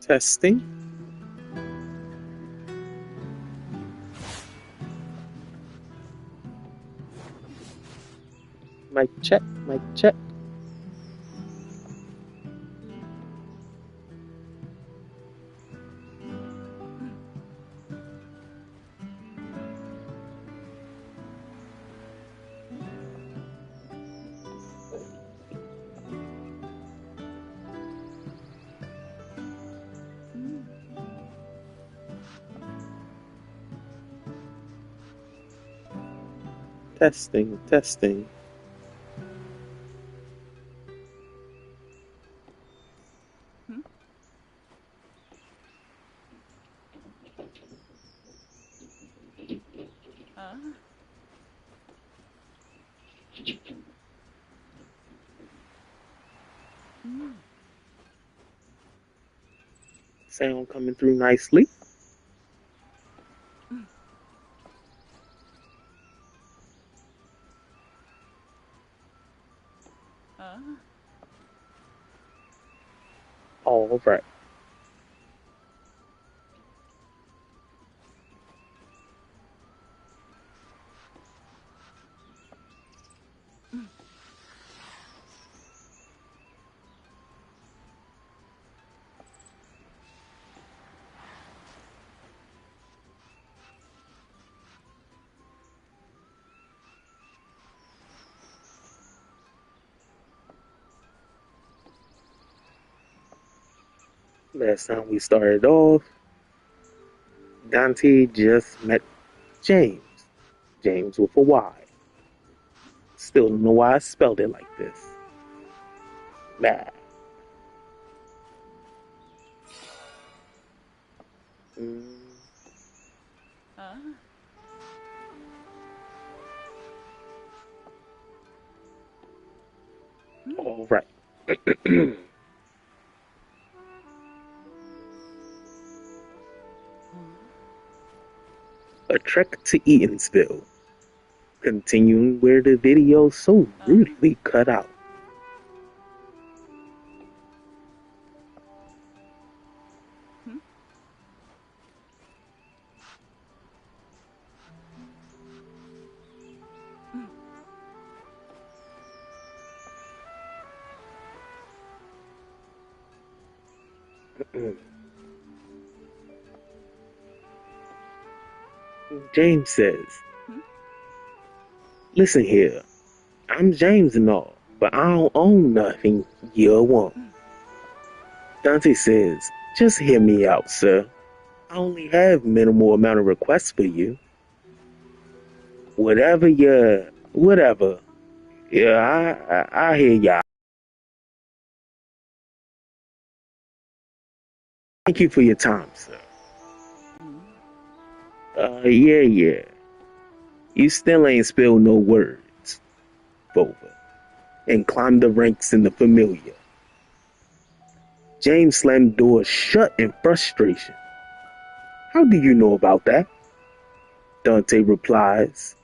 Testing. Mic check, mic check. Testing, testing. Sound coming through nicely. All right. Last time we started off, Dante just met James. James with a Y. Still don't know why I spelled it like this. Bad. All right. A trek to Eaton'sville. Continuing where the video so rudely cut out. James says, "Listen here, I'm James and all, but I don't own nothing you want." Dante says, "Just hear me out, sir. I only have minimal amount of requests for you. Whatever. Yeah, I hear ya. Thank you for your time, sir. Yeah. You still ain't spilled no words, Bova, and climbed the ranks in the familiar." James slammed the door shut in frustration. "How do you know about that?" Dante replies.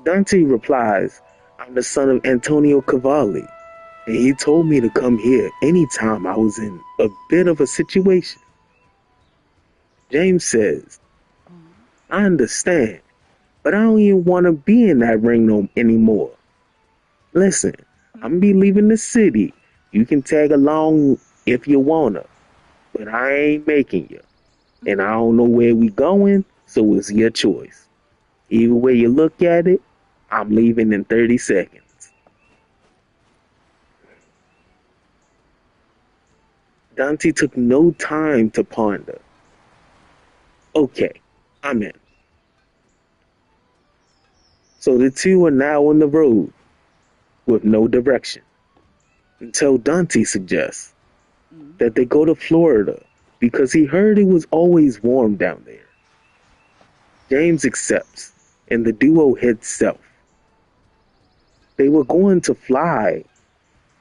"I'm the son of Antonio Cavalli, and he told me to come here anytime I was in a bit of a situation." James says, "I understand, but I don't even want to be in that ring no anymore. Listen, I'm be leaving the city. You can tag along if you wanna, but I ain't making you. And I don't know where we going, so it's your choice. Either way you look at it, I'm leaving in 30 seconds." Dante took no time to ponder. "Okay, I'm in." So the two are now on the road with no direction until Dante suggests that they go to Florida because he heard it was always warm down there. James accepts, and the duo heads south. They were going to fly,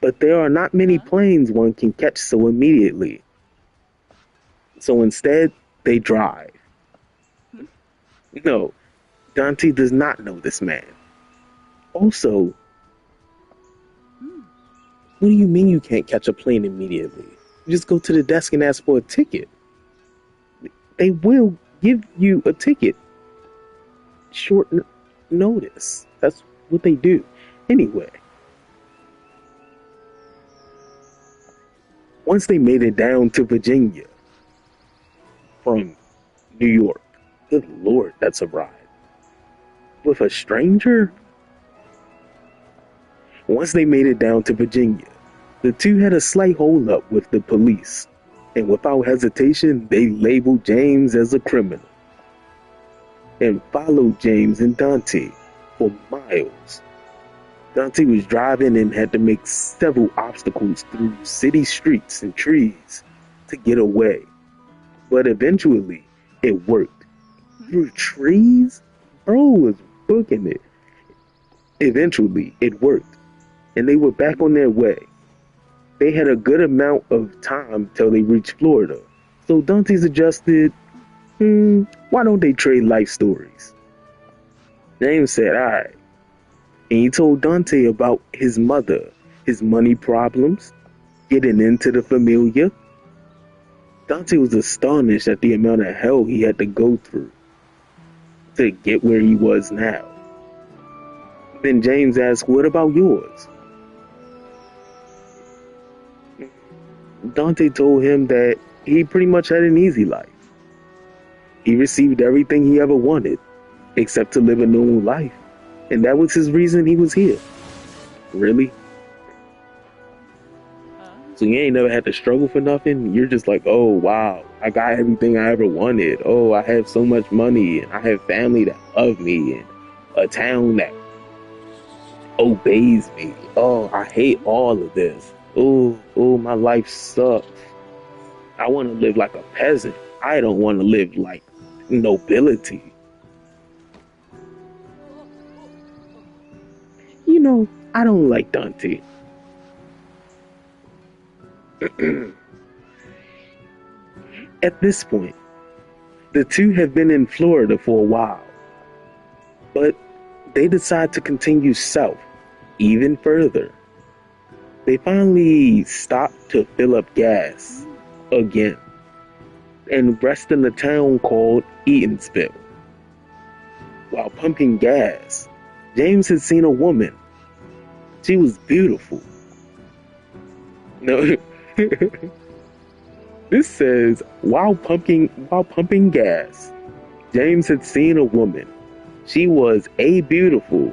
but there are not many planes one can catch so immediately. So instead, they drive. No, Dante does not know this man. Also, What do you mean you can't catch a plane immediately? You just go to the desk and ask for a ticket. They will give you a ticket. Short notice. That's what they do. Anyway, once they made it down to Virginia from New York, good Lord, that's a ride. With a stranger? Once they made it down to Virginia, the two had a slight holdup with the police, and without hesitation, they labeled James as a criminal and followed James and Dante for miles. Dante was driving and had to make several obstacles through city streets and trees to get away, but eventually it worked. Through trees? Bro was booking it. Eventually it worked, and they were back on their way. They had a good amount of time till they reached Florida, so Dante suggested, why don't they trade life stories? James said, alright. And he told Dante about his mother, his money problems, getting into the familiar. Dante was astonished at the amount of hell he had to go through to get where he was now. Then James asked, what about yours? Dante told him that he pretty much had an easy life. He received everything he ever wanted, except to live a normal life. And that was his reason he was here. Really? So you ain't never had to struggle for nothing? You're just like, oh wow, I got everything I ever wanted. Oh, I have so much money, and I have family that love me, and a town that obeys me. Oh, I hate all of this. Oh, my life sucks. I want to live like a peasant. I don't want to live like nobility. You know, I don't like Dante. At this point, the two have been in Florida for a while, but they decide to continue south even further. They finally stop to fill up gas again and rest in a town called Eatonville. While pumping gas, James had seen a woman. She was beautiful. No, this says while pumping gas, James had seen a woman. She was beautiful.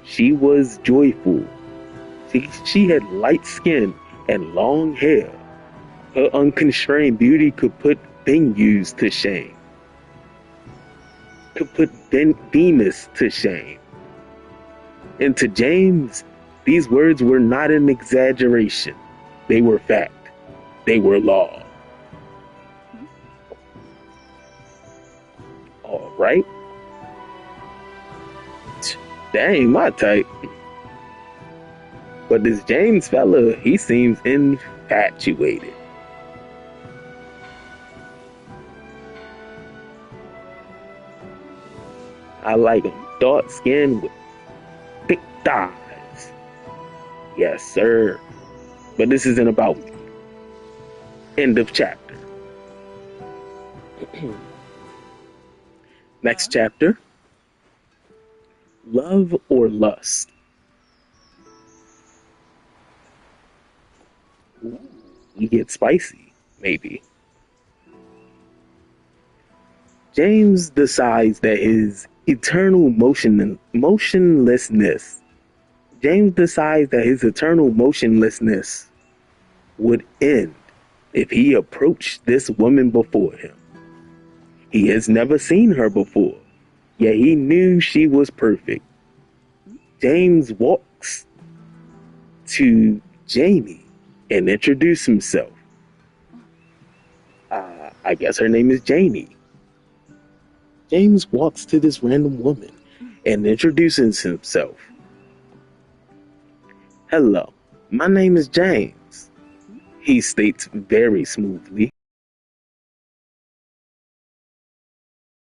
She was joyful. She had light skin and long hair. Her unconstrained beauty could put Venus to shame. Could put Venus to shame. And to James, these words were not an exaggeration. They were fact. They were law. All right. That ain't my type. But this James fella, he seems infatuated. I like him dark skinned with thick thighs. Yes, sir. But this isn't about me. End of chapter. Next chapter. Love or lust? Ooh, you get spicy, maybe. James decides that his eternal motionlessness. James decides that his eternal motionlessness would end if he approached this woman before him. He has never seen her before, yet he knew she was perfect. James walks to Jamie and introduces himself. I guess her name is Janie. James walks to this random woman and introduces himself. Hello, my name is James, he states very smoothly.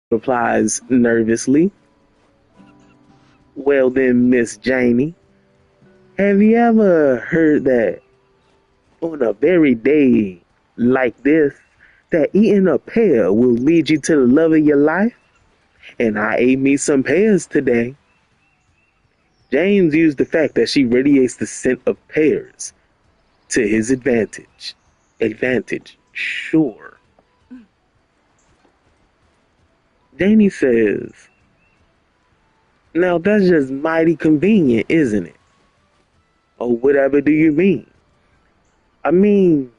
Replies nervously. Well then, Miss Janie, have you ever heard that on a very day like this that eating a pear will lead you to the love of your life? And I ate me some pears today. James used the fact that she radiates the scent of pears to his advantage. Advantage, sure. Jamie says, now that's just mighty convenient, isn't it? Or whatever do you mean? I mean,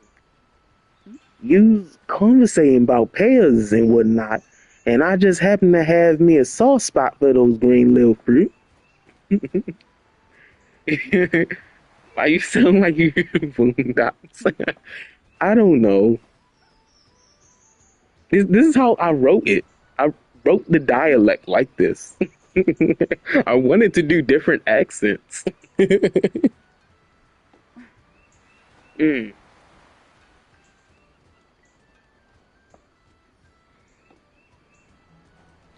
you conversating about pears and whatnot, and I just happen to have me a soft spot for those green little fruit. Why you sound like you boondocks? I don't know. This is how I wrote it. I wrote the dialect like this. I wanted to do different accents. Mm.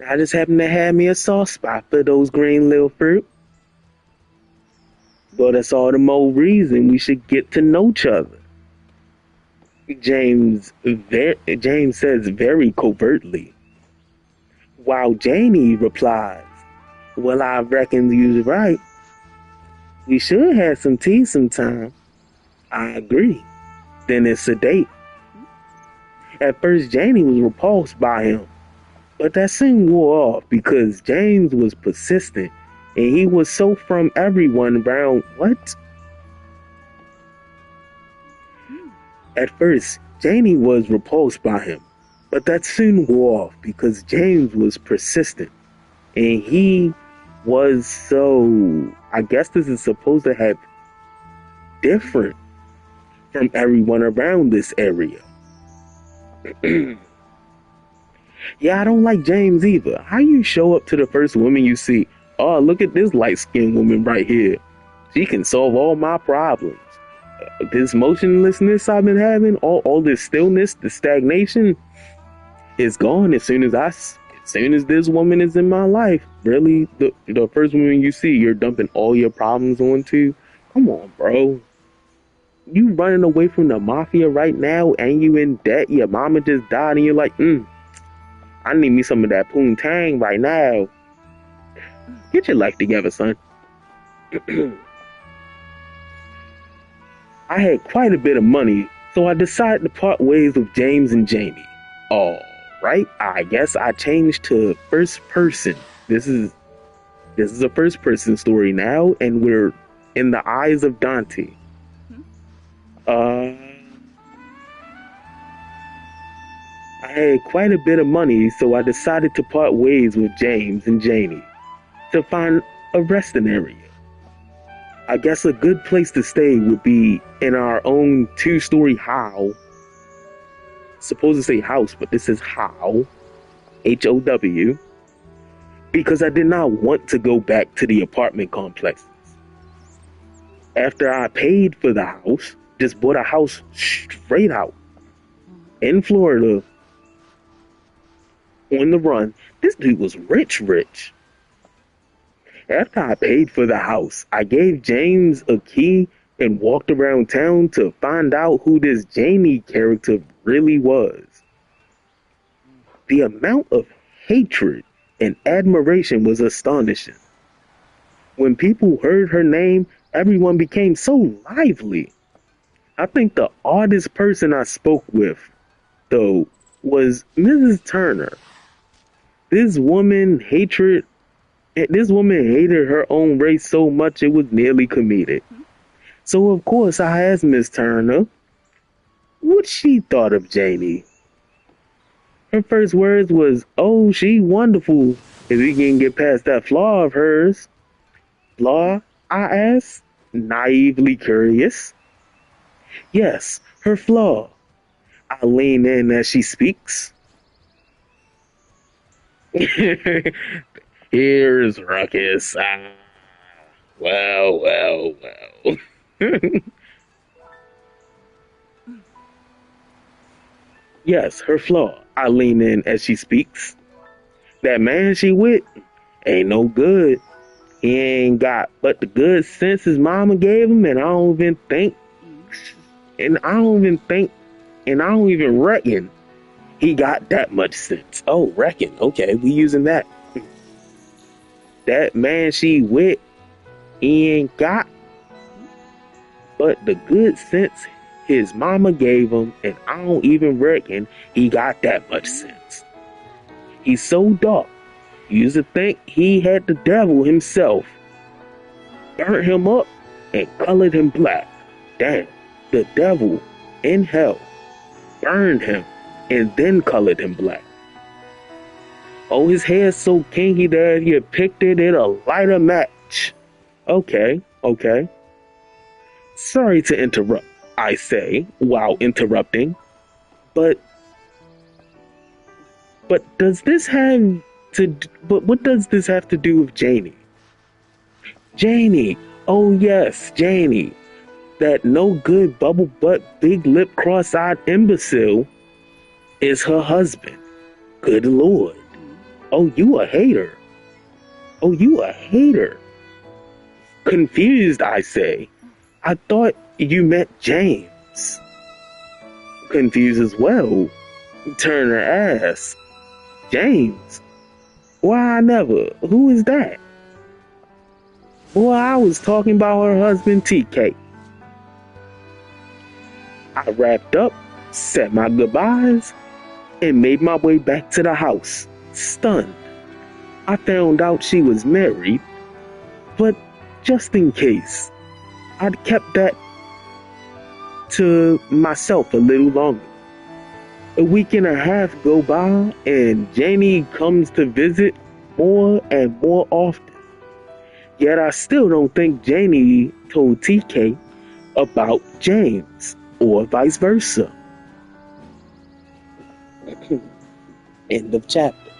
I just happen to have me a soft spot for those green little fruit. But that's all the more reason we should get to know each other. James says very covertly, while Janie replies, well, I reckon you're right. We should have some tea sometime. I agree. Then it's a date. At first, Janie was repulsed by him, but that soon wore off because James was persistent and he was so from everyone around. What? At first, Janie was repulsed by him, but that soon wore off because James was persistent and he was so. I guess this is supposed to have different from everyone around this area. Yeah, I don't like James either. How you show up to the first woman you see? Oh, look at this light-skinned woman right here. She can solve all my problems. This motionlessness I've been having, all this stillness, the stagnation, is gone as soon as this woman is in my life. Really, the first woman you see, you're dumping all your problems onto. Come on, bro. You running away from the mafia right now, and you in debt. Your mama just died, and you're like, I need me some of that poontang right now. Get your life together, son. I had quite a bit of money, so I decided to part ways with James and Jamie. All right, I guess I changed to first person. This is a first person story now, and we're in the eyes of Dante. I had quite a bit of money, so I decided to part ways with James and Jamie to find a resting area. I guess a good place to stay would be in our own two-story house. Supposed to say house, but this is how. How. Because I did not want to go back to the apartment complexes. After I paid for the house, just bought a house straight out in Florida on the run. This dude was rich. After I paid for the house, I gave James a key and walked around town to find out who this Jamie character really was. The amount of hatred and admiration was astonishing. When people heard her name, everyone became so lively. I think the oddest person I spoke with, though, was Mrs. Turner. This woman hated her own race so much it was nearly comedic. So of course I asked Miss Turner what she thought of Jamie. Her first words was, "Oh, she wonderful if we can get past that flaw of hers." Flaw? I asked, naively curious. Yes, her flaw. I lean in as she speaks. Here's Ruckus. Well. Yes, her flaw. I lean in as she speaks. That man she with ain't no good. He ain't got but the good sense his mama gave him, and I don't even think And I don't even reckon he got that much sense. Oh, reckon. Okay, we using that. That man she with, he ain't got but the good sense his mama gave him, and I don't even reckon he got that much sense. He's so dark. You used to think he had the devil himself. Burnt him up and colored him black. Damn, the devil in hell burned him and then colored him black. Oh, his hair's so kinky that he depicted it a lighter match. Okay, okay. Sorry to interrupt, I say, while interrupting, but does this have but what does this have to do with Janie? Janie, oh yes, Janie, that no good bubble butt, big lip, cross eyed imbecile is her husband. Good Lord. Oh, you a hater. Oh, you a hater. Confused, I say. I thought you meant James. Confused as well. Turner asks, James? Why I never? Who is that? Boy, I was talking about her husband TK. I wrapped up, said my goodbyes, and made my way back to the house, stunned. I found out she was married, but just in case, I'd kept that to myself a little longer. A week and a half go by, and Janie comes to visit more and more often. Yet I still don't think Janie told TK about James, or vice versa. End of chapter.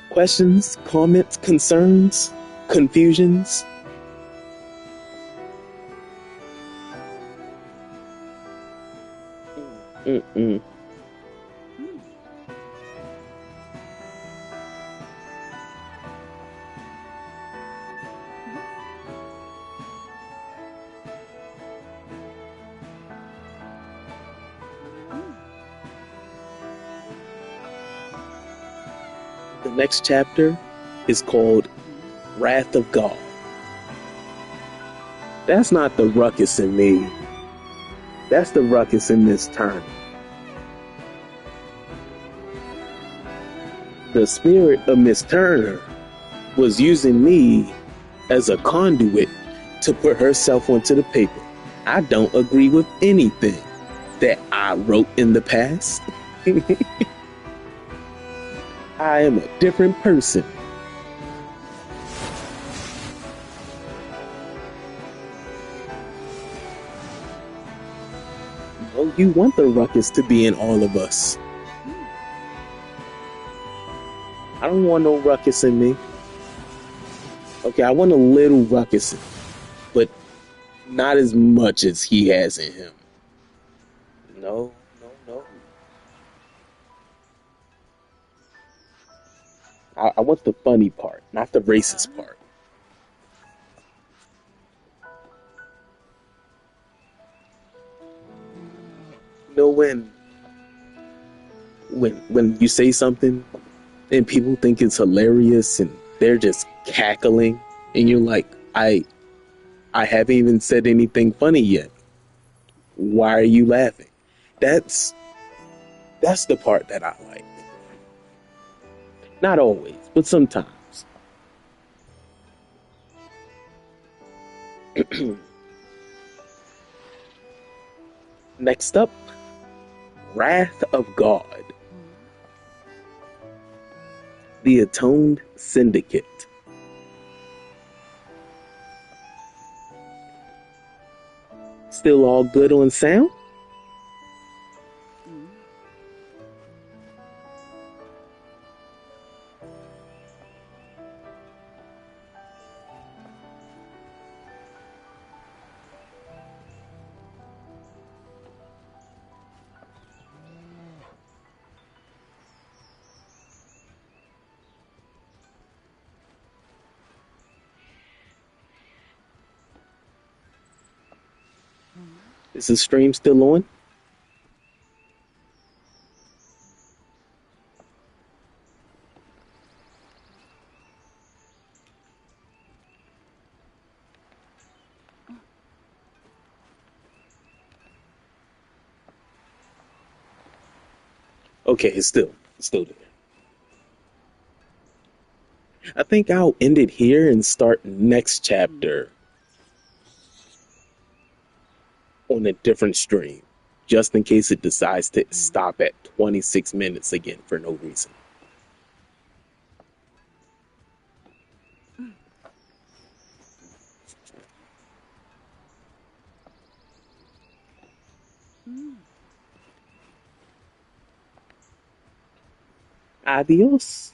Questions, comments, concerns, confusions? Mm-mm. The next chapter is called Wrath of God. That's not the ruckus in me. That's the ruckus in Miss Turner. The spirit of Miss Turner was using me as a conduit to put herself onto the paper. I don't agree with anything that I wrote in the past. I am a different person. Well, you want the ruckus to be in all of us. I don't want no ruckus in me. Okay, I want a little ruckus, but not as much as he has in him. No, no, no. I want the funny part, not the racist part. You know when you say something and people think it's hilarious and they're just cackling and you're like, I haven't even said anything funny yet. Why are you laughing? That's the part that I like. Not always, but sometimes. Next up, Wrath of God. The Atoned Syndicate. Still all good on sound? Is the stream still on? Okay, it's still there. I think I'll end it here and start next chapter on a different stream, just in case it decides to stop at 26 minutes again for no reason. Adios.